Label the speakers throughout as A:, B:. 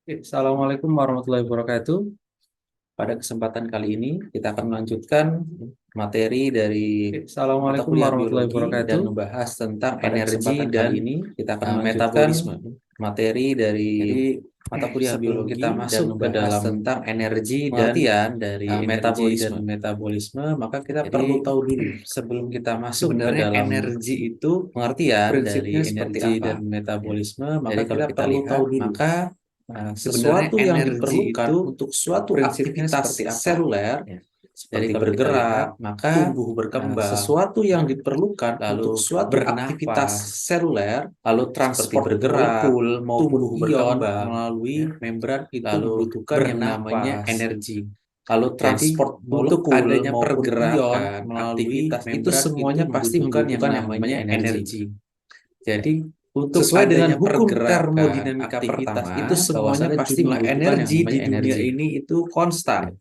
A: Assalamualaikum warahmatullahi wabarakatuh. Pada kesempatan kali ini kita akan melanjutkan materi dari mata
B: Assalamualaikum
A: kuliah
B: warahmatullahi
A: biologi dan
B: wabarakatuh.
A: membahas tentang
B: Pada
A: energi
B: kesempatan
A: dan
B: kali ini kita akan melanjutkan
A: metabolisme. Materi dari
B: jadi
A: mata kuliah
B: sebelum
A: biologi
B: kita
A: dan
B: masuk ke
A: membahas
B: dalam
A: tentang energi dan
B: pengertian dari energi dan
A: metabolisme.
B: metabolisme,
A: Maka kita
B: jadi
A: perlu tahu dulu sebelum kita masuk ke
B: sebenarnya
A: dalam
B: energi itu
A: pengertian dari
B: prinsipnya seperti
A: energi
B: apa?
A: dan
B: Ya.
A: metabolisme,
B: Jadi
A: maka
B: kalau
A: kita
B: kita
A: perlu tahu
B: lihat,
A: dulu
B: maka sebenarnya
A: sesuatu yang
B: energi
A: diperlukan
B: itu
A: untuk suatu
B: prinsipnya
A: aktivitas
B: seperti apa?
A: seluler
B: Ya. Jadi
A: seperti
B: kalau kita lihat,
A: bergerak, maka
B: tumbuh berkembang,
A: sesuatu yang
B: ya,
A: diperlukan untuk
B: lalu
A: suatu aktivitas
B: bernapas,
A: seluler
B: lalu
A: seperti
B: transport
A: bergerak,
B: molekul maupun
A: tumbuh ion
B: berkembang,
A: melalui
B: ya,
A: membran itu
B: lalu
A: membutuhkan yang namanya
B: bernapas,
A: energi.
B: lalu
A: Jadi,
B: transport
A: untuk
B: molekul
A: adanya
B: maupun
A: pergerakan
B: ion
A: melalui
B: aktivitas itu
A: membran itu
B: semuanya pasti
A: membutuhkan yang
B: membutuhkan yang
A: namanya
B: namanya energi.
A: energi.
B: Jadi
A: Untuk
B: sesuai dengan
A: adanya
B: hukum
A: pergerakan
B: termodinamika
A: aktivitas
B: pertama,
A: itu semuanya
B: bahwasanya
A: pasti
B: jumlah
A: membutuhkan yang
B: energi di
A: namanya
B: dunia
A: energi.
B: ini itu konstan.
A: Ya.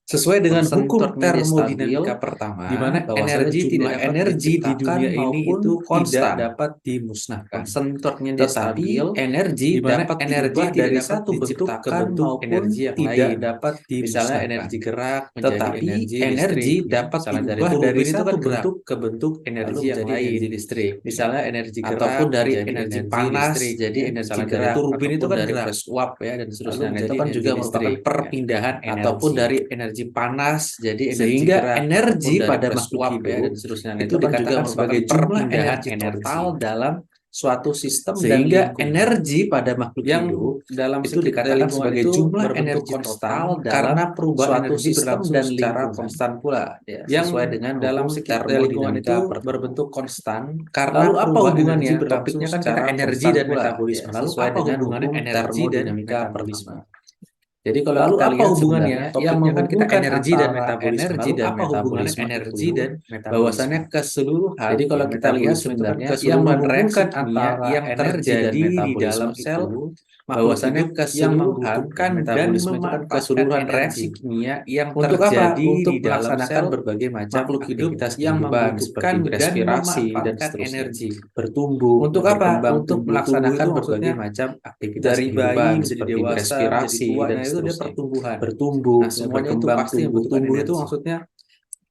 B: Sesuai dengan hukum
A: Konsentrasinya dia stabil,
B: termodinamika pertama,
A: di mana
B: bahwasanya
A: energi tidak
B: jumlah
A: dapat
B: energi di
A: diciptakan
B: dunia ini
A: maupun
B: itu
A: tidak
B: konstan.
A: dapat dimusnahkan.
B: Konsentrasinya dia
A: Tetapi
B: stabil,
A: energi
B: di mana
A: dapat
B: energi
A: diubah
B: tidak
A: dari
B: dapat
A: satu bentuk ke
B: diciptakan
A: bentuk
B: maupun
A: energi yang
B: tidak
A: lain.
B: dapat
A: Misalnya
B: dimusnahkan.
A: energi gerak menjadi
B: Tetapi
A: energi
B: energi
A: listrik, ya.
B: dapat
A: Misalnya dari
B: diubah dari
A: turbin itu
B: satu
A: kan gerak,
B: bentuk ke bentuk
A: lalu
B: energi yang
A: menjadi
B: lain,
A: energi listrik.
B: ya.
A: Misalnya energi gerak
B: Ataupun dari
A: menjadi
B: energi
A: energi
B: panas,
A: listrik,
B: jadi
A: ya.
B: energi
A: Misalnya dari
B: gerak,
A: turbin itu
B: ataupun
A: kan
B: dari
A: gerak,
B: press uap,
A: ya, dan
B: lalu
A: seterusnya. Nah, itu
B: menjadi
A: kan
B: energi
A: juga merupakan
B: listrik, ya.
A: perpindahan
B: Ataupun
A: energi.
B: dari energi panas jadi energi
A: Sehingga
B: gerak, ataupun
A: energi
B: dari
A: pada
B: press
A: makhluk
B: uap, ya,
A: hidup
B: dan seterusnya. Nah,
A: itu
B: itu
A: kan juga
B: dikatakan
A: merupakan
B: sebagai jumlah
A: perpindahan
B: energi
A: energi.
B: total dalam suatu sistem dan
A: Sehingga
B: lingkungan.
A: energi pada makhluk
B: Yang
A: hidup
B: dalam
A: itu
B: sekitar
A: dikatakan
B: lingkungan
A: sebagai
B: itu
A: jumlah
B: berbentuk
A: energi
B: konstan
A: total dalam
B: karena perubahan
A: suatu
B: energi
A: sistem
B: berlangsung
A: dan
B: secara
A: lingkungan,
B: konstan pula,
A: ya,
B: yang
A: sesuai dengan
B: dalam
A: hukum
B: sekitar lingkungan itu
A: termodinamika pertama.
B: berbentuk konstan karena
A: Lalu apa
B: perubahan energi
A: hubungannya?
B: berlangsung
A: Topiknya kan kita
B: secara
A: energi
B: konstan
A: dan
B: pula, ya,
A: metabolisme. Lalu
B: sesuai
A: apa
B: dengan
A: hubungannya
B: hukum
A: energi dan
B: termodinamika pertama.
A: metabolisme?
B: Jadi kalau
A: Lalu
B: kita
A: apa
B: lihat
A: hubungannya?
B: sebenarnya yang
A: Topiknya kan kita
B: menghubungkan
A: energi dan
B: antara
A: metabolisme.
B: energi
A: Lalu
B: dan
A: apa hubungannya
B: metabolisme
A: energi
B: itu
A: dan metabolisme?
B: bahwasannya keseluruhan,
A: Jadi
B: ya,
A: kalau kita lihat
B: metabolisme itu kan
A: sebenarnya yang
B: keseluruhan reaksi
A: menghubungkan
B: kimia
A: antara
B: yang
A: energi dan
B: terjadi di
A: metabolisme
B: dalam sel
A: itu
B: makhluk
A: bahwasannya
B: hidup yang
A: keseluruhan, ya,
B: membutuhkan dan
A: metabolisme itu kan
B: memanfaatkan
A: keseluruhan
B: reaksi
A: energi.
B: kimia yang
A: Untuk apa?
B: terjadi
A: Untuk
B: di dalam
A: melaksanakan
B: sel
A: berbagai macam
B: makhluk hidup
A: aktivitas
B: yang
A: kehidupan seperti
B: membutuhkan dan
A: berespirasi dan
B: memanfaatkan
A: seterusnya.
B: energi.
A: Bertumbuh,
B: Untuk apa?
A: berkembang
B: Untuk
A: tumbuh. Tubuh
B: melaksanakan
A: itu berbagai
B: maksudnya
A: macam aktivitas
B: dari bayi
A: kehidupan
B: menjadi
A: seperti
B: dewasa, menjadi
A: berespirasi
B: tua,
A: dan
B: nah itu dia
A: seterusnya.
B: pertumbuhan.
A: Bertumbuh,
B: Nah,
A: ya,
B: semuanya itu
A: berkembang
B: pasti
A: tumbuh.
B: membutuhkan
A: Tumbuh itu
B: energi.
A: maksudnya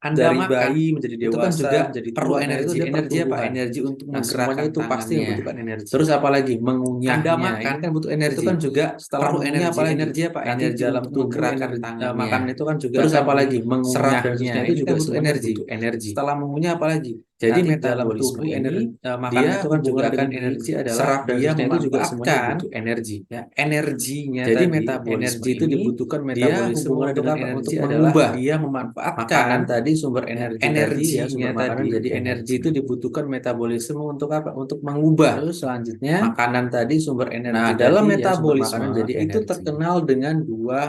B: Anda
A: dari
B: makan,
A: bayi menjadi
B: itu kan
A: dewasa,
B: juga
A: menjadi
B: perlu
A: tua, nah itu
B: energi.
A: dia
B: Energi apa?
A: pertumbuhan.
B: Energi untuk
A: Nah, semuanya
B: menggerakkan
A: itu pasti
B: tangannya.
A: membutuhkan energi.
B: Terus apalagi
A: Anda
B: mengunyahnya, ini
A: makan,
B: kan butuh
A: itu
B: energi.
A: kan juga
B: Setelah
A: perlu
B: mengunyah
A: energi.
B: apalagi?
A: Energi apa?
B: Nanti
A: Energi
B: dalam
A: untuk
B: tubuh
A: menggerakkan tangannya.
B: makan itu kan juga
A: Terus
B: akan
A: apalagi
B: diserap dan
A: mengunyahnya,
B: seterusnya. Itu
A: ini
B: juga
A: kan butuh
B: semuanya
A: energi.
B: butuh energi.
A: Setelah mengunyah apalagi?
B: Jadi
A: Nanti dalam
B: metabolisme
A: tubuh
B: ini
A: makanan
B: dia
A: itu kan juga
B: hubungannya
A: akan
B: dengan energi adalah
A: diserap dan
B: dia
A: seterusnya, itu juga semuanya
B: memanfaatkan,
A: butuh energi.
B: ya, energinya
A: Jadi
B: tadi.
A: metabolisme
B: Energi itu
A: ini
B: dibutuhkan
A: dia
B: metabolisme
A: hubungannya
B: untuk
A: dengan
B: apa?
A: energi
B: Untuk
A: adalah
B: mengubah
A: dia memanfaatkan
B: makanan tadi, sumber
A: ya,
B: energi tadi, ya,
A: energinya
B: sumber makanan
A: tadi
B: jadi energi
A: energi.
B: itu dibutuhkan metabolisme untuk apa? Untuk mengubah
A: Lalu selanjutnya,
B: makanan tadi, sumber
A: nah
B: energi
A: dalam
B: tadi, ya, sumber
A: metabolisme
B: makanan jadi
A: itu
B: energi.
A: terkenal dengan dua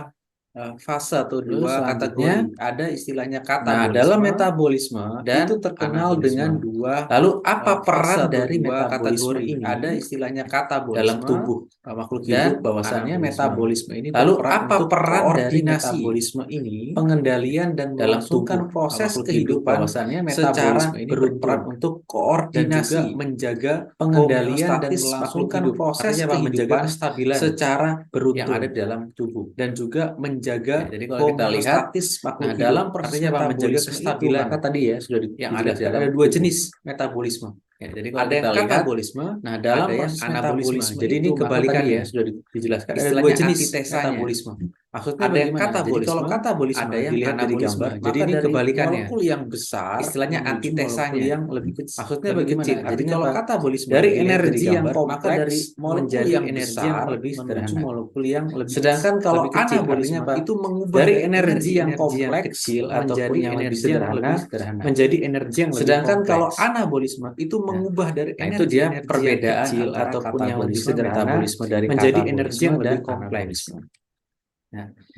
B: Fase atau
A: lalu
B: dua
A: selanjutnya,
B: kategori. Ada istilahnya
A: nah dalam
B: katabolisme
A: metabolisme
B: dan
A: itu terkenal dengan
B: anabolisme.
A: dua
B: Lalu apa
A: fase
B: peran
A: atau
B: dari
A: dua
B: metabolisme
A: kategori.
B: ini
A: Ada istilahnya
B: dalam
A: katabolisme
B: tubuh makhluk
A: dan
B: hidup? Bahwasannya
A: anabolisme.
B: metabolisme ini
A: Lalu
B: berperan
A: apa
B: untuk
A: peran dari
B: koordinasi,
A: metabolisme ini
B: pengendalian dan
A: dalam
B: melangsungkan
A: tubuh
B: proses
A: makhluk hidup?
B: kehidupan
A: Bahwasannya
B: secara
A: metabolisme ini
B: beruntun
A: berperan untuk
B: dan juga
A: koordinasi,
B: menjaga
A: pengendalian dan
B: homeostatis makhluk
A: melangsungkan
B: hidup.
A: proses
B: Artinya apa? Menjaga
A: kehidupan
B: kestabilan
A: secara
B: yang ada
A: beruntun.
B: di dalam tubuh dan juga menjaga
A: Ya, jadi kalau kita lihat,
B: homeostatis
A: nah
B: makhluk hidup.
A: dalam proses
B: Artinya apa? Menjaga
A: metabolisme itu
B: kestabilan
A: maka tadi ya sudah
B: yang ada di
A: dijelaskan
B: dalam
A: ada dua
B: tubuh.
A: jenis metabolisme.
B: Ya, jadi kalau
A: Ada
B: kita
A: yang
B: lihat,
A: katabolisme, nah dalam
B: ada yang
A: proses
B: anabolisme.
A: metabolisme
B: Jadi
A: itu
B: ini
A: maka tadi ya
B: kebalikannya.
A: sudah dijelaskan ada dua
B: Istilahnya
A: jenis
B: antitesanya.
A: metabolisme.
B: Maksudnya
A: Ada yang
B: bagaimana? Nah, jadi kalau
A: katabolisme,
B: katabolisme
A: ada yang
B: dilihat dari
A: anabolisme.
B: gambar, jadi
A: Maka
B: ini
A: dari
B: kebalikannya.
A: molekul yang besar
B: Istilahnya
A: menuju molekul
B: antitesanya.
A: yang lebih kecil,
B: Maksudnya
A: lebih
B: bagaimana?
A: kecil.
B: Jadi
A: Artinya
B: kalau
A: apa?
B: katabolisme
A: Dari
B: dilihat dari
A: energi yang
B: gambar, maka dari
A: kompleks
B: molekul
A: menjadi
B: yang
A: energi yang
B: besar
A: lebih
B: menuju
A: sederhana.
B: molekul yang
A: Sedangkan kalau
B: lebih kecil. Artinya
A: anabolisme
B: apa?
A: itu mengubah
B: Dari
A: dari energi yang
B: energi-energi yang
A: kompleks
B: kecil ataupun
A: menjadi
B: yang lebih
A: energi yang
B: sederhana
A: lebih sederhana.
B: menjadi energi yang lebih
A: Sedangkan kalau
B: kompleks.
A: anabolisme itu
B: Nah,
A: mengubah dari
B: nah itu dia
A: energi-energi yang
B: perbedaan
A: kecil
B: antara
A: ataupun yang lebih
B: katabolisme,
A: sederhana
B: metabolisme dari
A: menjadi energi
B: katabolisme
A: yang
B: dan
A: lebih kompleks.
B: anabolisme. Nah,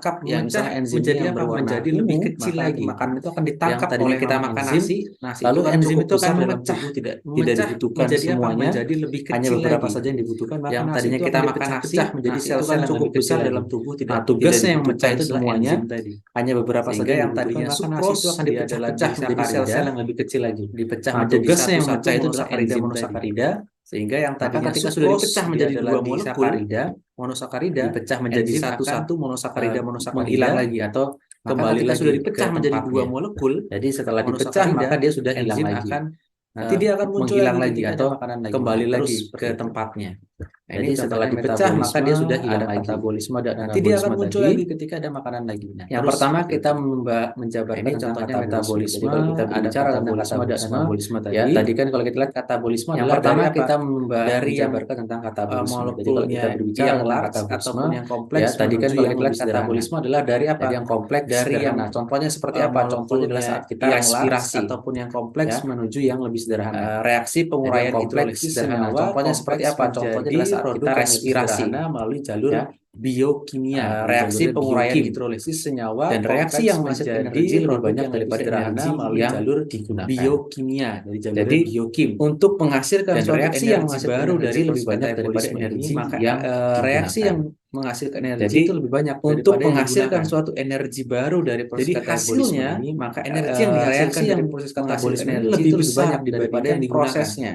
A: ditangkap
B: yang
A: memecah
B: misalnya enzimnya
A: menjadi
B: yang
A: apa?
B: berwarna
A: Menjadi lebih
B: ungu,
A: kecil
B: maka
A: lagi.
B: makanan itu akan
A: Yang
B: ditangkap
A: tadinya
B: oleh
A: kita
B: nama
A: makan
B: enzim.
A: nasi
B: Lalu
A: itu kan
B: enzim
A: cukup
B: itu akan
A: besar dalam
B: memecah,
A: tubuh, tidak
B: memecah
A: dibutuhkan
B: menjadi apa?
A: semuanya.
B: Menjadi lebih
A: Hanya
B: kecil
A: beberapa
B: lagi.
A: saja yang dibutuhkan, maka
B: Yang
A: nasi
B: tadinya
A: itu
B: kita
A: akan
B: makan nasi,
A: dipecah-pecah menjadi
B: nasi itu
A: sel-sel
B: kan
A: yang
B: cukup
A: lebih kecil
B: besar
A: lagi.
B: dalam tubuh,
A: Nah,
B: tidak
A: tugasnya yang
B: dibutuhkan
A: memecah itu
B: adalah
A: semuanya,
B: enzim tadi.
A: hanya beberapa saja
B: Sehingga
A: yang
B: yang
A: dibutuhkan,
B: tadinya
A: maka nasi
B: sukros,
A: itu akan
B: dia adalah
A: dipecah-pecah menjadi
B: disakarida,
A: sel-sel yang lebih kecil lagi.
B: dipecah
A: Nah,
B: menjadi
A: tugasnya yang
B: satu-satu
A: memecah itu adalah
B: monosakarida
A: enzim tadi.
B: monosakarida,
A: Sehingga yang
B: Maka
A: tadinya
B: ketika sudah
A: sukrose
B: dipecah
A: dia
B: menjadi
A: adalah
B: dua molekul,
A: disakarida, monosakarida,
B: dipecah menjadi
A: enzim
B: satu-satu
A: akan
B: monosakarida
A: menghilang
B: monosakarida.
A: lagi atau
B: Maka
A: kembali
B: ketika
A: lagi
B: sudah
A: ke
B: dipecah menjadi dua
A: tempatnya.
B: molekul
A: Jadi setelah dipecah
B: monosakarida,
A: maka dia sudah hilang
B: enzim
A: lagi.
B: akan nanti dia akan muncul
A: menghilang
B: lagi
A: lagi
B: ketika ada
A: atau
B: makanan lagi.
A: kembali
B: Nah, terus
A: lagi
B: seperti
A: ke
B: itu.
A: tempatnya.
B: Nah,
A: Jadi
B: ini
A: setelah
B: contohnya
A: dipecah maka dia sudah
B: ada
A: hilang lagi.
B: katabolisme dan
A: Nanti dia akan
B: anabolisme
A: muncul
B: tadi.
A: lagi ketika ada makanan lagi. Nah, yang
B: Terus
A: pertama
B: seperti
A: kita
B: itu.
A: menjabarkan
B: Ini
A: tentang
B: contohnya
A: metabolisme. Jadi
B: metabolisme,
A: kalau kita
B: ada
A: berbicara tentang
B: katabolisme dan anabolisme
A: ya
B: tadi.
A: tadi kan kalau kita lihat katabolisme
B: Yang
A: adalah
B: pertama
A: dari apa?
B: kita
A: Dari yang
B: menjabarkan tentang katabolisme. Jadi kalau
A: molekulnya
B: kita berbicara
A: yang
B: tentang
A: large
B: katabolisme,
A: ataupun yang kompleks
B: ya tadi kan
A: menuju
B: kalau
A: yang
B: kita lihat
A: lebih sederhana.
B: katabolisme adalah dari apa?
A: Jadi yang kompleks
B: Dari yang
A: sederhana. Contohnya seperti apa? Contohnya adalah saat kita
B: yang
A: respirasi
B: large ataupun yang kompleks
A: ya,
B: menuju yang lebih sederhana.
A: reaksi
B: Jadi
A: penguraian
B: yang kompleks
A: hidrolisis
B: sederhana.
A: senyawa
B: Contohnya seperti
A: kompleks
B: apa? Contohnya
A: menjadi
B: adalah saat
A: produk
B: kita
A: yang lebih
B: respirasi
A: sederhana
B: melalui jalur
A: ya.
B: biokimia,
A: Reaksi penguraian
B: biokim.
A: hidrolisis senyawa
B: Dan reaksi
A: kompleks
B: yang menghasilkan
A: menjadi
B: energi lebih
A: produk
B: banyak
A: yang lebih
B: daripada
A: sederhana
B: energi
A: melalui
B: yang
A: jalur digunakan.
B: biokimia, dari jalur
A: Jadi
B: biokim.
A: untuk menghasilkan
B: Dan
A: suatu
B: reaksi yang
A: energi
B: menghasilkan
A: baru
B: energi
A: dari
B: lebih
A: proses
B: banyak daripada
A: metabolisme
B: energi
A: ini,
B: maka
A: yang
B: reaksi
A: digunakan.
B: yang menghasilkan energi
A: Jadi
B: itu lebih banyak
A: untuk
B: daripada yang
A: menghasilkan
B: digunakan.
A: suatu energi baru dari proses
B: Jadi
A: katabolisme
B: hasilnya,
A: ini, maka
B: energi yang dihasilkan
A: reaksi
B: dari
A: yang
B: proses
A: menghasilkan
B: katabolisme ini
A: energi
B: lebih
A: itu lebih
B: besar
A: banyak
B: daripada
A: dibandingkan
B: yang digunakan.
A: prosesnya.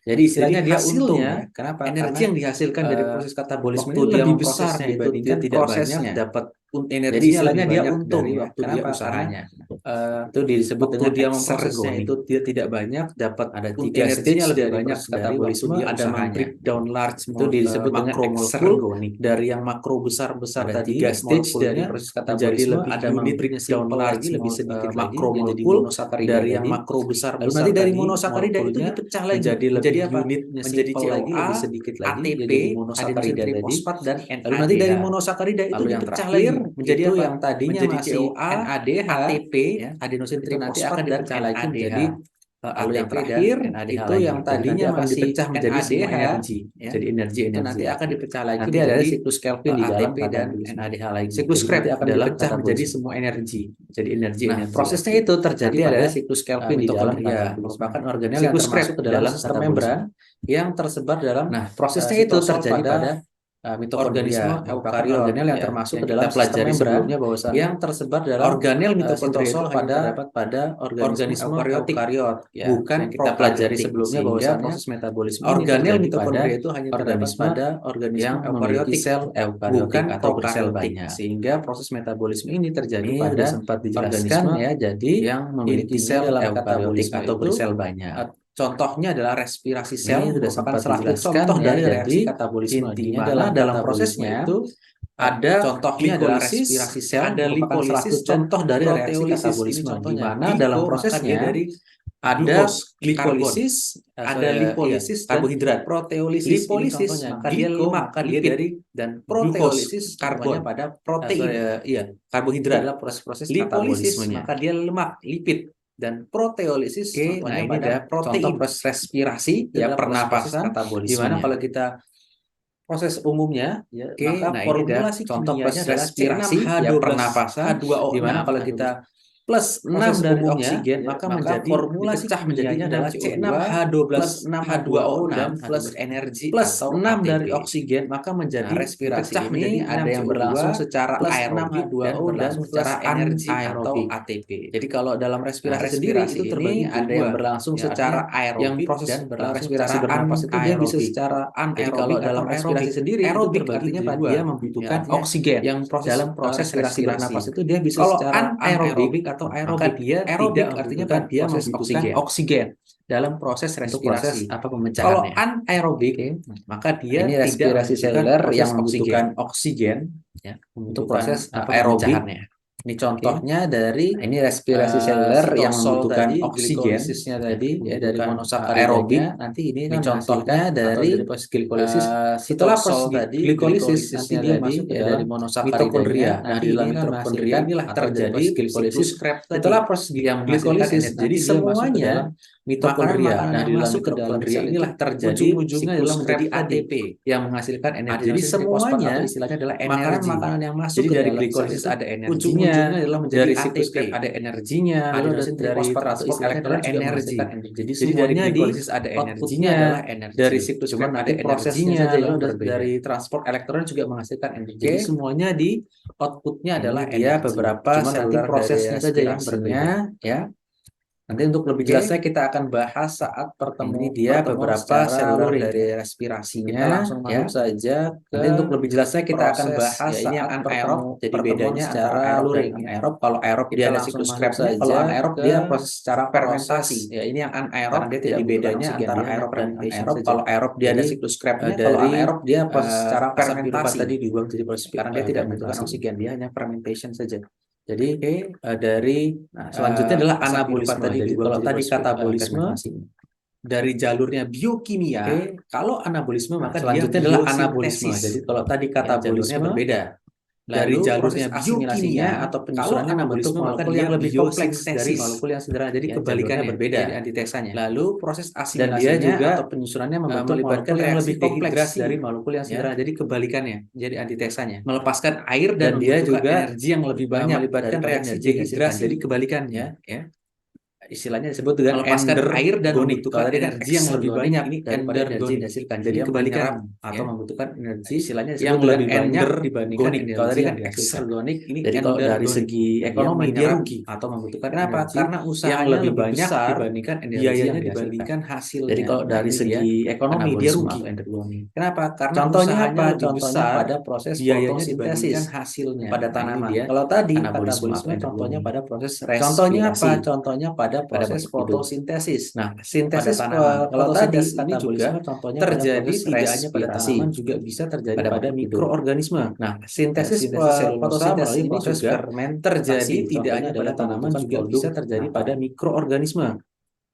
A: Jadi istilahnya dia untung
B: hasilnya,
A: ya. Kenapa?
B: energi
A: Karena
B: yang dihasilkan dari proses katabolisme
A: waktu
B: ini
A: dia
B: lebih besar
A: memprosesnya itu
B: dibandingkan
A: tidak banyak
B: prosesnya.
A: dapat
B: Jadi
A: energinya
B: istilahnya
A: lebih
B: dia
A: banyak
B: untung
A: dari
B: ya.
A: waktu dia
B: Kenapa?
A: usahanya.
B: Itu disebut
A: Waktu
B: dengan
A: dia memprosesnya
B: exergonic.
A: itu dia tidak banyak dapat
B: Ada 3
A: energinya
B: stage
A: lebih
B: dari
A: banyak
B: proses
A: dari waktu
B: katabolisme,
A: dia
B: ada
A: usahanya.
B: breakdown large
A: Itu disebut dengan
B: makro
A: exergonic.
B: dari yang makro besar-besar
A: Ada
B: tadi
A: 3 stage dari
B: molekulnya
A: proses
B: menjadi
A: katabolisme,
B: lebih
A: ada
B: unit
A: breakdown
B: simple
A: large
B: lagi, lebih sedikit lagi
A: makro
B: menjadi
A: molekul
B: monosakarida
A: dari
B: tadi.
A: yang makro
B: Lalu
A: besar-besar
B: nanti dari
A: tadi
B: monosakarida itu
A: molekulnya
B: dipecah lagi
A: menjadi
B: apa?
A: unitnya
B: Menjadi
A: simple lagi,
B: CoA,
A: lebih sedikit lagi,
B: ATP,
A: jadi monosakarida
B: adenosine
A: tadi.
B: trifosfat dan
A: Lalu nanti
B: NADH.
A: dari monosakarida itu
B: Lalu yang
A: dipecah
B: terakhir
A: lagi menjadi
B: itu
A: apa?
B: yang tadinya
A: Menjadi
B: masih
A: CoA,
B: NADH,
A: ATP
B: ya,
A: adenosine
B: itu nanti
A: trifosfat
B: akan
A: dan
B: dipecah lagi
A: NADH.
B: menjadi
A: Lalu yang
B: ATP
A: terakhir
B: dan NADH
A: itu
B: lagi.
A: yang
B: Jadi
A: tadinya
B: nanti akan
A: masih
B: dipecah menjadi semua
A: NADH,
B: energi,
A: ya.
B: jadi
A: Itu
B: energi-energi.
A: nanti akan dipecah lagi
B: Nanti ada
A: menjadi
B: siklus Kelvin di dalam
A: ATP dan
B: katabolisme.
A: NADH lagi.
B: Siklus
A: Jadi
B: Krebs
A: nanti akan
B: dalam
A: dipecah
B: katabolisme
A: menjadi semua energi.
B: jadi energi-energi.
A: Nah, prosesnya
B: lagi.
A: itu terjadi
B: Nanti ada
A: pada
B: siklus Kelvin di dalam
A: mitokondria,
B: katabolisme.
A: merupakan organel yang
B: Siklus
A: termasuk
B: Krebs
A: ke dalam
B: dalam
A: sistem
B: katabolisme.
A: membran yang tersebar dalam
B: Nah, prosesnya itu
A: sitosol
B: terjadi pada
A: mitokondria,
B: organisme
A: merupakan
B: eukariot
A: organel yang
B: ya,
A: termasuk
B: yang
A: ke
B: kita
A: dalam sistem
B: pelajari
A: membran
B: sebelumnya bahwasannya
A: yang tersebar dalam
B: organel mitokondria
A: sitosol
B: itu
A: hanya
B: pada
A: terdapat pada organisme eukariot,
B: ya,
A: bukan
B: yang kita pelajari
A: prokaryotik.
B: sebelumnya
A: Sehingga
B: bahwasannya
A: proses metabolisme ini
B: organel
A: terjadi pada
B: mitokondria itu hanya terdapat
A: organisme
B: pada organisme
A: yang memiliki
B: eukariotik,
A: sel eukariotik
B: bukan
A: atau bersel
B: prokaryotik.
A: banyak.
B: Sehingga proses metabolisme ini terjadi
A: Ini
B: pada
A: sudah sempat dijelaskan
B: organisme
A: ya, jadi
B: yang memiliki
A: intinya
B: sel
A: dalam
B: eukariotik
A: katabolisme
B: atau
A: itu
B: bersel banyak. Contohnya adalah respirasi sel,
A: ini sudah
B: merupakan
A: sempat
B: salah satu
A: dijelaskan
B: contoh
A: ya,
B: dari
A: jadi
B: reaksi katabolisme. Di
A: intinya
B: mana dalam
A: katabolisme
B: prosesnya
A: itu
B: ada
A: contohnya adalah
B: glikolisis,
A: respirasi sel,
B: ada
A: merupakan salah
B: lipolisis,
A: satu
B: dan
A: contoh dari reaksi
B: proteolisis.
A: katabolisme,
B: Ini
A: di
B: contohnya.
A: mana
B: Gliko,
A: dalam
B: maka
A: prosesnya
B: dia dari
A: ada
B: glikolis, ada lipolisis, dan
A: karbohidrat.
B: proteolisis.
A: Lipolisis,
B: Ini contohnya.
A: maka dia
B: Gliko,
A: lemak,
B: maka dia
A: lipid.
B: dari
A: Dan
B: proteolisis,
A: karbon
B: contohnya pada protein.
A: karbohidrat.
B: Adalah proses-proses
A: Lipolisis,
B: metabolismenya.
A: maka dia lemak, lipid.
B: Dan proteolisis,
A: Oke,
B: contohnya
A: ini
B: pada
A: ada
B: protein.
A: contoh proses respirasi,
B: ya,
A: pernapasan,
B: katabolisme.
A: di mana
B: kalau kita proses umumnya, ya,
A: Oke,
B: maka
A: nah ini
B: formulasi
A: contoh
B: kimianya
A: proses
B: adalah
A: respirasi,
B: C6H12,
A: pernapasan,
B: H2O6.
A: di mana kalau kita
B: plus 6
A: proses
B: dari
A: umumnya,
B: oksigen,
A: ya,
B: maka
A: menjadi
B: formulasi
A: dipecah menjadi
B: kimianya adalah
A: CO2
B: C6H12
A: plus 6H2O
B: dan
A: plus energi
B: plus
A: atau
B: 6
A: ATP.
B: dari oksigen, maka menjadi
A: respirasi
B: dipecah
A: ini
B: menjadi
A: ada yang
B: 6CO2
A: berlangsung secara
B: plus
A: aerobik
B: 6H2O
A: dan berlangsung
B: plus
A: secara energi
B: anaerobik
A: atau ATP.
B: Jadi kalau dalam respirasi sendiri
A: respirasi
B: itu terbagi
A: ini ada
B: dua.
A: yang berlangsung
B: Ya,
A: secara
B: artinya
A: aerobik
B: yang proses
A: dan berlangsung
B: respirasi
A: secara
B: bernapas itu dia bisa
A: anaerobik.
B: secara
A: Jadi
B: anaerobik
A: kalau
B: atau
A: dalam respirasi
B: aerobik.
A: sendiri itu
B: Aerobik
A: terbagi
B: artinya
A: jadi dua.
B: dia membutuhkan
A: Ya,
B: oksigen.
A: yang proses
B: Dalam proses
A: respirasi bernapas
B: respirasi
A: itu dia bisa
B: kalau
A: secara
B: anaerobik
A: atau
B: maka
A: aerobik.
B: dia
A: Aerobik
B: tidak
A: artinya
B: membutuhkan
A: dia
B: proses
A: membutuhkan
B: oksigen dalam proses
A: untuk proses
B: respirasi. Kalau
A: pemecahannya.
B: anaerobik, maka dia
A: Ini
B: tidak
A: respirasi
B: membutuhkan
A: seluler
B: proses
A: yang membutuhkan
B: oksigen,
A: ya, untuk
B: membutuhkan
A: proses
B: aerobik.
A: pemecahannya.
B: Ini contohnya dari
A: Ini respirasi seluler yang
B: sitosol
A: membutuhkan
B: tadi,
A: oksigen,
B: glikolisisnya tadi, ya, dari
A: membutuhkan
B: monosakaridanya.
A: Nanti ini
B: Ini
A: kan
B: contohnya
A: dari
B: proses glikolisis.
A: setelah
B: Sitosol
A: proses
B: tadi,
A: glikolisis nanti
B: glikosisnya
A: dia
B: tadi,
A: masuk ke
B: ya,
A: dalam
B: dari monosakaridanya.
A: mitokondria.
B: Nah,
A: Nanti
B: di dalam
A: ini kan
B: mitokondria inilah
A: atau dari
B: terjadi
A: proses glikolisis.
B: siklus Krebs tadi.
A: Setelah proses
B: yang
A: glikolisis,
B: menghasilkan energi.
A: nanti
B: Jadi
A: dia masuk ke
B: semuanya
A: dalam mitokondria.
B: makanan-makanan
A: Nah,
B: yang
A: di dalam
B: masuk ke dalam
A: mitokondria
B: sel
A: inilah
B: itu
A: terjadi
B: ujung-ujungnya adalah
A: siklus
B: menjadi
A: Krebs tadi
B: ATP
A: yang menghasilkan energi.
B: Jadi semuanya
A: atau istilahnya adalah energi.
B: makanan-makanan yang masuk
A: Jadi
B: ke
A: dari
B: dalam
A: glikolisis
B: sel itu
A: ada energinya,
B: ujung-ujungnya adalah menjadi
A: dari
B: ATP.
A: siklus Krebs ada energinya, lalu
B: Adenosine
A: dari
B: trifosfat atau
A: transport
B: istilahnya
A: elektron
B: adalah
A: juga
B: energi.
A: menghasilkan energi.
B: Jadi
A: Jadi dari
B: semuanya di
A: glikolisis ada
B: outputnya
A: energinya,
B: adalah energi.
A: dari siklus
B: Cuma
A: Krebs
B: nanti
A: ada
B: prosesnya
A: energinya,
B: saja
A: lalu
B: yang berbeda.
A: dari transport elektron juga menghasilkan energi.
B: Jadi semuanya di outputnya adalah
A: Ini dia
B: energi.
A: beberapa
B: Cuma nanti
A: seluler dari
B: prosesnya saja yang
A: respirasinya,
B: berbeda.
A: ya. Nanti untuk lebih jelasnya kita akan bahas saat
B: Ini dia beberapa seluler dari respirasinya.
A: Kita langsung masuk saja ke
B: Nanti untuk lebih jelasnya kita akan
A: proses,
B: bahas
A: ya, ini yang
B: saat
A: anaerob, jadi
B: pertemuan
A: bedanya
B: secara
A: antara aerob dan
B: luring.
A: anaerob. Kalau aerob
B: Kita
A: dia ada
B: langsung
A: siklus
B: masuk
A: Krebsnya,
B: saja
A: kalau anaerob
B: ke
A: dia proses secara
B: proses,
A: fermentasi.
B: ya ini yang anaerob,
A: Karena dia tidak
B: jadi
A: membutuhkan
B: bedanya
A: oksigen,
B: antara
A: dia hanya
B: aerob dan
A: fermentation
B: anaerob.
A: saja.
B: Kalau aerob dia ada
A: Jadi,
B: siklus Krebsnya,
A: dari
B: kalau anaerob dia proses secara
A: asap birupa
B: fermentasi.
A: tadi dibuang jadi proses
B: Karena dia tidak membutuhkan
A: fermentasi.
B: oksigen, dia hanya fermentation saja.
A: Jadi dari
B: Selanjutnya adalah
A: asap birupa
B: anabolisme.
A: tadi
B: Jadi
A: dibuang
B: kalau
A: jadi
B: tadi
A: proses
B: katabolisme
A: fermentasi.
B: dari jalurnya biokimia, kalau anabolisme maka
A: selanjutnya
B: dia
A: adalah
B: biosintesis.
A: anabolisme. Jadi kalau tadi
B: Yang jalurnya
A: katabolisme
B: berbeda.
A: dari
B: Lalu
A: jalurnya
B: proses
A: biokimia
B: atau
A: kalau
B: penyusunannya membentuk
A: anabolisme maka
B: molekul
A: dia
B: yang lebih kompleks
A: biosintesis
B: dari molekul yang sederhana. Jadi
A: Ya,
B: kebalikannya
A: jalurnya berbeda.
B: jadi antitesanya.
A: Lalu proses
B: Dan
A: asimilasinya
B: dia juga
A: atau penyusunannya membentuk
B: melibatkan
A: molekul yang
B: reaksi
A: lebih kompleks
B: dehidrasi
A: dari molekul yang
B: ya.
A: sederhana. Jadi kebalikannya, jadi antitesanya.
B: Melepaskan air
A: Dan dia
B: membutuhkan
A: juga
B: energi yang lebih banyak
A: melibatkan
B: daripada
A: reaksi
B: energi
A: dehidrasi.
B: dihasilkan. Jadi kebalikannya
A: Ya.
B: istilahnya disebut dengan
A: Melepaskan air dan
B: endergonic.
A: membutuhkan
B: Kalau tadi kan
A: energi yang lebih
B: exergonic,
A: banyak
B: ini
A: daripada energi
B: endergonic.
A: dihasilkan.
B: Jadi
A: Dia
B: kebalikan
A: menyerap atau
B: ya.
A: membutuhkan energi
B: Istilahnya
A: yang
B: disebut dengan
A: lebih banyak dibandingkan
B: endergonic.
A: energi
B: Kalau tadi
A: yang
B: kan
A: dihasilkan.
B: exergonic, ini
A: Jadi kalau dari
B: endergonic.
A: segi ekonomi dia
B: menyerap
A: rugi
B: atau membutuhkan
A: Kenapa?
B: energi
A: Karena
B: yang
A: usahanya
B: lebih
A: banyak
B: besar
A: dibandingkan energi
B: biayanya
A: yang dihasilkan.
B: dibandingkan hasilnya.
A: Jadi kalau
B: Nah,
A: dari
B: ini dia
A: segi ekonomi dia
B: anabolisme
A: rugi.
B: atau endergonic.
A: Kenapa? Karena
B: Contohnya
A: usahanya
B: apa?
A: lebih
B: Contohnya
A: besar
B: pada proses
A: biayanya
B: fotosintesis
A: dibandingkan hasilnya
B: pada
A: Nah, ini
B: tanaman.
A: dia
B: Kalau tadi
A: anabolisme
B: katabolisme
A: atau
B: contohnya
A: endergonic.
B: pada proses
A: Contohnya apa?
B: respirasi.
A: Contohnya pada proses
B: makhluk hidup.
A: fotosintesis.
B: Nah,
A: Sintesis
B: pada tanaman. Kalau tadi
A: fotosintesis
B: ini juga
A: contohnya pada
B: terjadi
A: proses
B: tidak hanya pada
A: respirasi.
B: tanaman, juga bisa terjadi
A: pada
B: pada
A: makhluk hidup.
B: mikroorganisme.
A: Nah, sintesis
B: selulosa
A: fotosintesis
B: melalui
A: ini
B: proses
A: juga
B: fermentasi.
A: terjadi tidak
B: Contohnya
A: hanya pada
B: adalah
A: tanaman,
B: pembentukan
A: juga
B: produk
A: bisa terjadi
B: nafas.
A: pada mikroorganisme.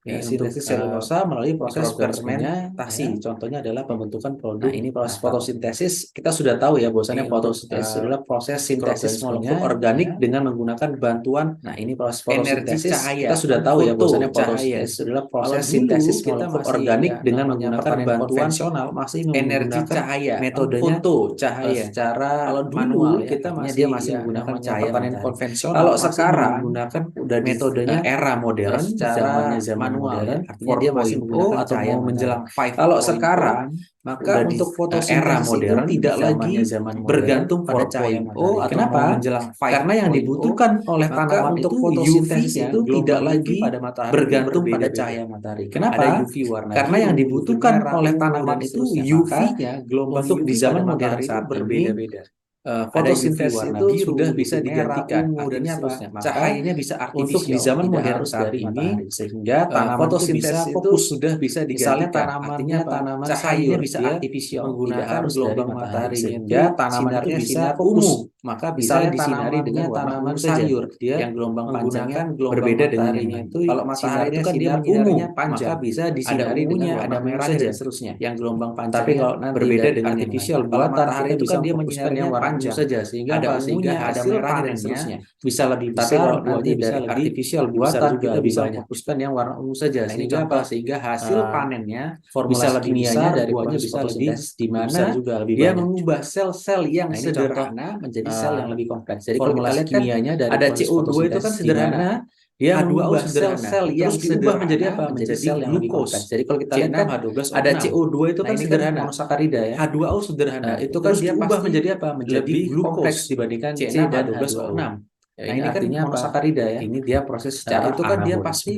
B: Ya,
A: Untuk
B: sintesis selulosa melalui proses
A: mikroorganismenya,
B: fermentasi.
A: ya.
B: Contohnya adalah pembentukan produk.
A: Nah, ini proses
B: nafas.
A: fotosintesis kita sudah tahu ya bahwasanya
B: Ini untuk,
A: fotosintesis adalah proses sintesis
B: mikroorganismenya,
A: molekul organik
B: ya.
A: dengan menggunakan bantuan
B: Nah, ini proses
A: fotosintesis.
B: cahaya.
A: Kita sudah tahu ya bahwasanya
B: cahaya.
A: fotosintesis adalah proses
B: Kalau dulu
A: sintesis
B: kita
A: molekul
B: masih
A: organik
B: ya,
A: dengan
B: namanya
A: menggunakan
B: pertanian
A: bantuan
B: konvensional,
A: masih
B: energi
A: menggunakan
B: cahaya,
A: metodenya
B: foto cahaya.
A: secara
B: Kalau dulu
A: manual ya.
B: kita
A: Artinya
B: masih
A: dia masih
B: ya,
A: menggunakan
B: namanya
A: cahaya
B: pertanian
A: matahari.
B: konvensional,
A: Kalau
B: masih
A: sekarang
B: menggunakan
A: udah di
B: metodenya
A: era modern,
B: secara
A: zamannya zaman
B: manual
A: modern,
B: ya. Artinya dia masih
A: 4.0
B: menggunakan
A: atau
B: cahaya
A: mau
B: matahari.
A: menjelang 5.0.
B: Kalau sekarang
A: maka
B: udah di
A: untuk
B: era
A: fotosintesis
B: modern,
A: itu tidak lagi
B: zamannya zaman modern,
A: bergantung pada
B: 4.0
A: cahaya matahari.
B: atau
A: Kenapa?
B: mau menjelang 5.0.
A: Karena yang dibutuhkan oleh
B: maka
A: tanaman
B: untuk
A: itu
B: fotosintesis
A: UV-nya
B: itu tidak
A: gelombang UV
B: lagi
A: pada matahari
B: bergantung pada
A: berbeda-beda.
B: cahaya matahari.
A: Kenapa?
B: Ada UV warna
A: Karena
B: biru,
A: yang
B: UV
A: dibutuhkan
B: merah,
A: oleh
B: ungu,
A: tanaman
B: dan
A: itu
B: seterusnya.
A: UV-nya gelombang
B: untuk
A: UV
B: di zaman
A: pada
B: modern
A: matahari
B: saat
A: itu
B: ini,
A: berbeda-beda.
B: UV
A: Fotosintesis
B: warna
A: itu
B: biru,
A: sudah bisa
B: UV merah,
A: digantikan.
B: ungu, dan
A: Artinya apa?
B: seterusnya. Maka
A: Cahayanya bisa artifisial.
B: untuk di zaman
A: tidak
B: modern
A: harus
B: saat
A: dari
B: ini,
A: matahari. Sehingga tanaman
B: fotosintesis
A: itu bisa
B: itu
A: fokus. Sudah bisa digantikan.
B: Misalnya tanamannya
A: Artinya
B: tanaman
A: cahayanya
B: sayur,
A: bisa
B: dia
A: artifisial,
B: menggunakan
A: tidak harus
B: gelombang
A: dari matahari.
B: mataharinya
A: Sehingga
B: itu
A: tanaman itu
B: sinarnya
A: bisa
B: sinar
A: fokus.
B: ungu.
A: Maka bisa
B: Misalnya
A: disinari dengan warna
B: tanaman
A: ungu saja.
B: sayur, dia
A: yang gelombang panjangnya
B: menggunakan gelombang
A: berbeda dengan yang
B: mataharinya
A: lain.
B: itu
A: Kalau matahari itu kan dia
B: sinar
A: menyinarinya
B: ungu,
A: panjang,
B: maka bisa
A: ada
B: disinari dengan
A: ungunya,
B: warna
A: ada
B: ungu
A: merahnya
B: saja.
A: dan seterusnya.
B: Yang gelombang
A: Tapi
B: panjangnya
A: kalau nanti
B: berbeda
A: dari
B: dengan yang
A: artificial
B: lain. Kalau
A: buatan,
B: matahari
A: kita
B: itu
A: bisa
B: kan dia
A: memfokuskan
B: menyinarinya
A: yang warna ungu
B: panjang,
A: saja, sehingga
B: ada
A: apa? Sehingga
B: ungunya, ada
A: hasil
B: merahnya, dan
A: panennya
B: seterusnya.
A: bisa lebih
B: Tapi
A: besar,
B: kalau
A: buahnya
B: nanti
A: bisa
B: dari
A: lebih
B: artificial
A: besar
B: buatan,
A: juga,
B: kita
A: lebih
B: bisa
A: banyak.
B: memfokuskan yang warna ungu saja.
A: Nah, ini
B: Sehingga
A: contoh,
B: apa? Sehingga hasil panennya
A: formulasi
B: bisa lebih
A: kimianya
B: besar,
A: dari
B: buahnya
A: proses
B: bisa lebih
A: fotosintesis, di mana
B: besar juga, lebih
A: dia
B: banyak.
A: mengubah sel-sel yang
B: Nah, ini
A: sederhana menjadi sel yang lebih kompleks. Jadi kalau kita
B: formulasi
A: lihat kan
B: kimianya dari
A: ada
B: proses
A: CO2 itu kan
B: fotosintesis, di
A: sederhana.
B: mana
A: Dia
B: H2O
A: mengubah
B: sederhana,
A: sel-sel yang
B: terus diubah menjadi
A: sederhana
B: apa? Menjadi
A: sel yang lebih
B: glukos.
A: kompleks. Jadi kalau kita lihat kan
B: C6H12O6.
A: ada CO2 itu
B: Nah,
A: kan
B: ini kan
A: sederhana.
B: monosakarida ya.
A: H2O sederhana.
B: Itu kan
A: Terus
B: dia
A: diubah
B: pasti
A: menjadi apa? Menjadi
B: lebih
A: kompleks
B: glukos
A: dibandingkan C
B: C6
A: dan
B: H12O6.
A: H2O.
B: Ya,
A: Nah,
B: ini
A: ini kan
B: artinya apa?
A: monosakarida ya.
B: Ini dia proses secara
A: Itu kan dia
B: anabolisme.
A: pasti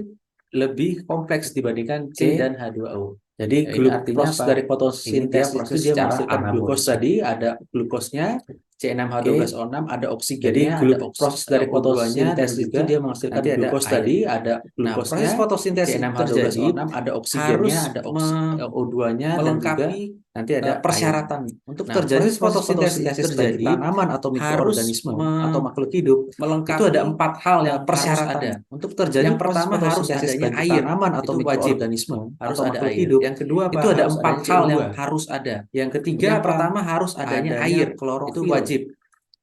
A: lebih kompleks dibandingkan C dan H2O.
B: Jadi
A: Ya, ini artinya
B: proses
A: apa?
B: dari
A: Ini dia
B: fotosintesis itu
A: proses
B: dia
A: secara
B: menghasilkan glukos
A: anabolisme.
B: tadi, ada glukosnya C6H12O6, ada
A: Jadi
B: oksigennya, ada
A: proses dari
B: O2-nya, dan
A: fotosintesis itu
B: juga
A: dia menghasilkan
B: nanti ada
A: glukos
B: air.
A: tadi, ada
B: Nah,
A: glukosnya,
B: proses fotosintesis terjadi
A: C6H12O6, ada oksigennya,
B: harus
A: ada O2-nya, dan juga
B: melengkapi
A: nanti ada
B: persyaratan.
A: Untuk
B: Nah,
A: terjadi
B: proses fotosintesis
A: bagi
B: terjadi
A: tanaman atau
B: harus
A: mikroorganisme atau makhluk hidup itu
B: melengkapi
A: ada 4 hal yang
B: persyaratan.
A: harus ada. Untuk terjadi
B: Yang
A: proses
B: pertama harus
A: fotosintesis
B: adanya
A: bagi
B: air,
A: tanaman atau
B: itu wajib.
A: mikroorganisme
B: Harus
A: atau
B: ada
A: makhluk
B: air.
A: hidup
B: Yang kedua apa?
A: itu ada
B: Harus
A: 4
B: adanya
A: hal
B: CO2.
A: yang harus ada.
B: Yang ketiga
A: Yang
B: apa?
A: pertama harus adanya air,
B: klorofil.
A: itu wajib.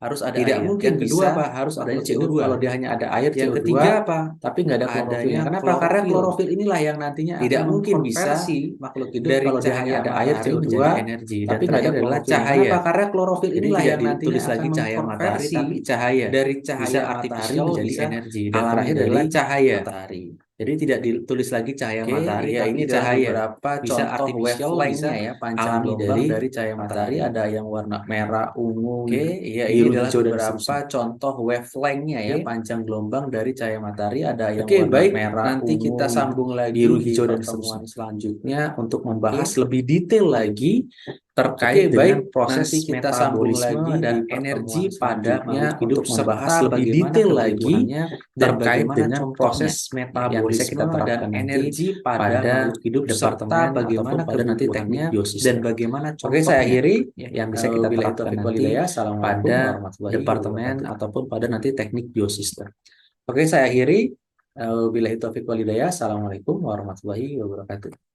B: Harus ada
A: Tidak
B: air.
A: mungkin
B: Yang kedua
A: bisa
B: apa? Harus adanya
A: makhluk hidup
B: CO2.
A: kalau dia hanya ada air,
B: Yang
A: CO2,
B: ketiga apa?
A: tapi nggak ada klorofilnya.
B: Adanya
A: Kenapa? Karena
B: klorofil.
A: klorofil inilah yang nantinya
B: Tidak
A: akan
B: mungkin bisa
A: mengkonversi makhluk hidup
B: dari
A: kalau dia hanya
B: cahaya
A: ada air,
B: matahari
A: CO2,
B: menjadi energi. Dan
A: tapi nggak ada
B: terakhir adalah
A: klorofilnya.
B: cahaya.
A: Kenapa? Karena klorofil
B: Jadi
A: inilah
B: tidak
A: yang nantinya
B: ditulis
A: akan
B: lagi cahaya matahari,
A: mengkonversi
B: tapi cahaya.
A: dari
B: Bisa
A: cahaya
B: artificial
A: matahari menjadi
B: bisa
A: energi. Dan
B: alami
A: terakhir
B: dari
A: adalah cahaya
B: matahari. Jadi tidak ditulis lagi cahaya
A: Oke,
B: matahari,
A: ya
B: tapi
A: ini adalah
B: cahaya.
A: beberapa
B: Bisa
A: contoh
B: artificial, bisa
A: wavelength-nya ya, panjang
B: alami
A: gelombang
B: dari
A: dari cahaya matahari.
B: matahari.
A: Ada yang warna merah, ungu,
B: Oke, ya ini
A: biru,
B: adalah
A: hijau, dan
B: beberapa
A: seterusnya.
B: contoh wavelength-nya ya,
A: Oke.
B: panjang gelombang dari cahaya matahari. Ada yang
A: Oke,
B: warna
A: baik.
B: merah,
A: Nanti
B: ungu,
A: kita sambung lagi
B: biru,
A: di
B: hijau, dan
A: pertemuan
B: seterusnya.
A: selanjutnya untuk membahas
B: Oke.
A: lebih detail lagi terkait
B: Oke,
A: dengan
B: baik.
A: proses
B: Nanti kita sambung
A: metabolisme
B: lagi
A: dan
B: di
A: energi
B: pertemuan
A: pada
B: selanjutnya
A: makhluk hidup
B: untuk membahas
A: serta
B: lebih
A: bagaimana
B: detail lagi
A: kebutuhannya
B: dan
A: terkait
B: bagaimana
A: dengan
B: contohnya
A: proses
B: yang bisa kita
A: metabolisme dan
B: terapkan nanti
A: energi pada
B: pada
A: makhluk hidup serta
B: departemen ataupun
A: bagaimana
B: pada nanti teknik
A: kebutuhannya dan
B: biosistem.
A: bagaimana
B: Oke, saya
A: contohnya
B: akhiri.
A: yang bisa kita
B: Wabillahi
A: terapkan
B: taufiq
A: nanti
B: walhidayah. Assalamualaikum
A: pada
B: warahmatullahi
A: departemen
B: wabarakatuh.
A: ataupun pada nanti teknik biosistem.
B: Oke, saya akhiri. Wabillahi taufiq walhidayah. Assalamualaikum warahmatullahi wabarakatuh.